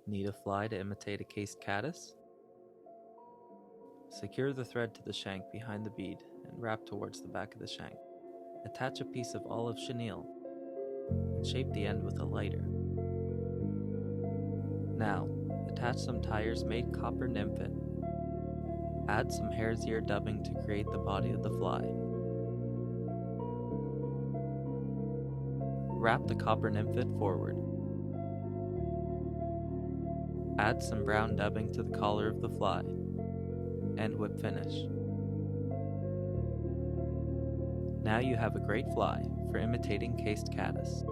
Need a fly to imitate a cased caddis? Secure the thread to the shank behind the bead and wrap towards the back of the shank. Attach a piece of olive chenille and shape the end with a lighter. Now, attach some tires made copper nymphet. Add some hare's ear dubbing to create the body of the fly. Wrap the copper nymphet forward. Add some brown dubbing to the collar of the fly. And whip finish. Now you have a great fly for imitating cased caddis.